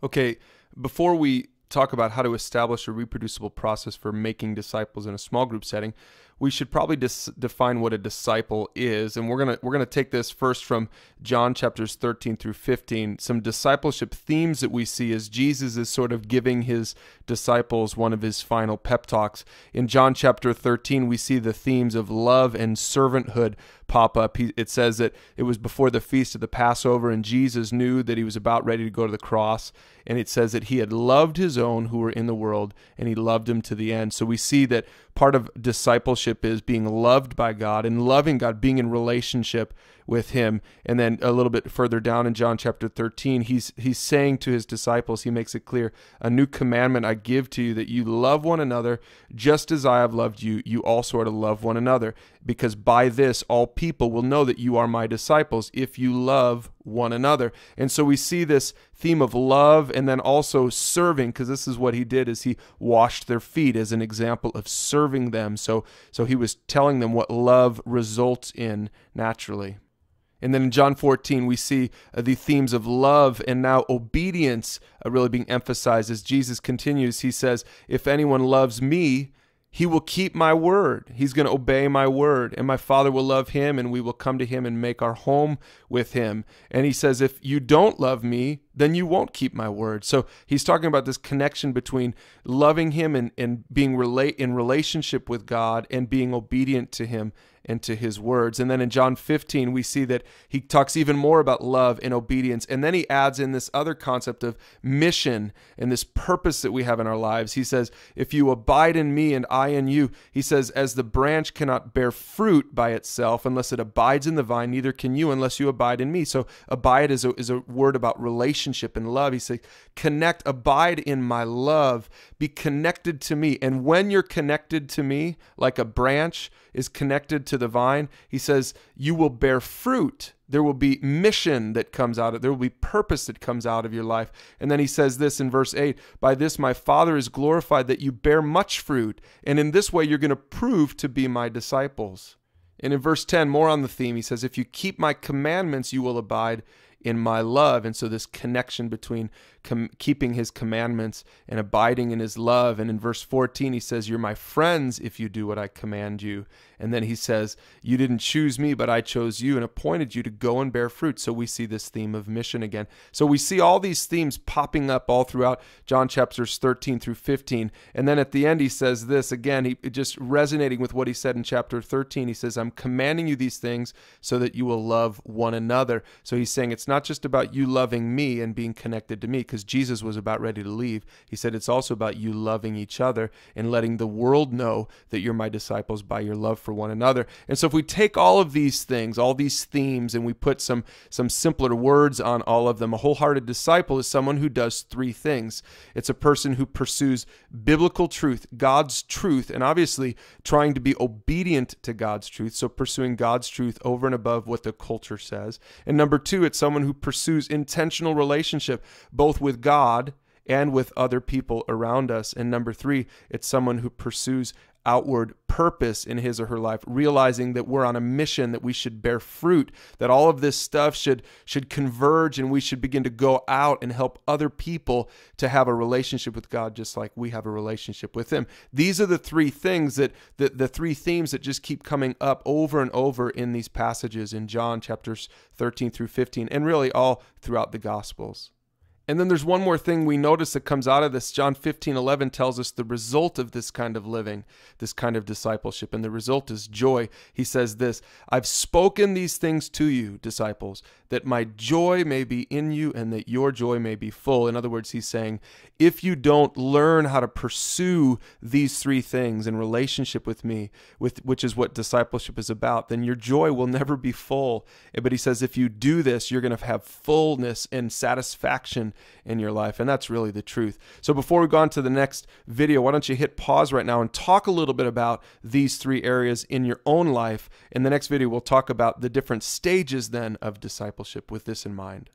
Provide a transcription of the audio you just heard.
Okay, before we talk about how to establish a reproducible process for making disciples in a small group setting, we should probably define what a disciple is. And we're gonna take this first from John chapters 13 through 15. Some discipleship themes that we see as Jesus is sort of giving his disciples one of his final pep talks. In John chapter 13, we see the themes of love and servanthood pop up. It says that it was before the feast of the Passover, and Jesus knew that he was about ready to go to the cross. And it says that he had loved his own who were in the world, and he loved them to the end. So we see that part of discipleship is being loved by God and loving God, being in relationship with him. And then a little bit further down in John chapter 13, he's saying to his disciples, he makes it clear, a new commandment I give to you, that you love one another just as I have loved you. You also are to love one another, because by this all people will know that you are my disciples, if you love one another. And so we see this theme of love, and then also serving, because this is what he did, is he washed their feet as an example of serving them. So he was telling them what love results in naturally. And then in John 14, we see the themes of love and now obedience really being emphasized as Jesus continues. He says, if anyone loves me, he will keep my word. He's going to obey my word, and my Father will love him, and we will come to him and make our home with him. And he says, if you don't love me, then you won't keep my word. So he's talking about this connection between loving him and being in relationship with God and being obedient to him and to his words. And then in John 15, we see that he talks even more about love and obedience. And then he adds in this other concept of mission and this purpose that we have in our lives. He says, if you abide in me and I in you, he says, as the branch cannot bear fruit by itself unless it abides in the vine, neither can you unless you abide in me. So abide is a word about relationship and love. He says, connect, abide in my love, be connected to me. And when you're connected to me, like a branch is connected to the vine, he says, you will bear fruit. There will be mission that comes out of, there will be purpose that comes out of your life. And then he says this in verse 8, by this my Father is glorified, that you bear much fruit. And in this way, you're going to prove to be my disciples. And in verse 10, more on the theme, he says, if you keep my commandments, you will abide in my love. And so this connection between keeping his commandments and abiding in his love. And in verse 14, he says, you're my friends if you do what I command you. And then he says, you didn't choose me, but I chose you and appointed you to go and bear fruit. So we see this theme of mission again. So we see all these themes popping up all throughout John chapters 13 through 15. And then at the end, he says this again, he just resonating with what he said in chapter 13. He says, I'm commanding you these things so that you will love one another. So he's saying it's not just about you loving me and being connected to me, because Jesus was about ready to leave. He said it's also about you loving each other and letting the world know that you're my disciples by your love for one another. And so if we take all of these things, all these themes, and we put some simpler words on all of them, a wholehearted disciple is someone who does three things. It's a person who pursues biblical truth, God's truth, and obviously trying to be obedient to God's truth, so pursuing God's truth over and above what the culture says. And number two, it's someone who pursues intentional relationship, both with God and with other people around us. And number three, it's someone who pursues outward purpose in his or her life, realizing that we're on a mission, that we should bear fruit, that all of this stuff should converge, and we should begin to go out and help other people to have a relationship with God just like we have a relationship with him. These are the three things the three themes that just keep coming up over and over in these passages in John chapters 13 through 15, and really all throughout the Gospels. And then there's one more thing we notice that comes out of this. John 15:11 tells us the result of this kind of living, this kind of discipleship, and the result is joy. He says this, I've spoken these things to you, disciples, that my joy may be in you and that your joy may be full. In other words, he's saying, if you don't learn how to pursue these three things in relationship with me, which is what discipleship is about, then your joy will never be full. But he says, if you do this, you're going to have fullness and satisfaction in your life. And that's really the truth. So before we go on to the next video, why don't you hit pause right now and talk a little bit about these three areas in your own life. In the next video, we'll talk about the different stages then of discipleship with this in mind.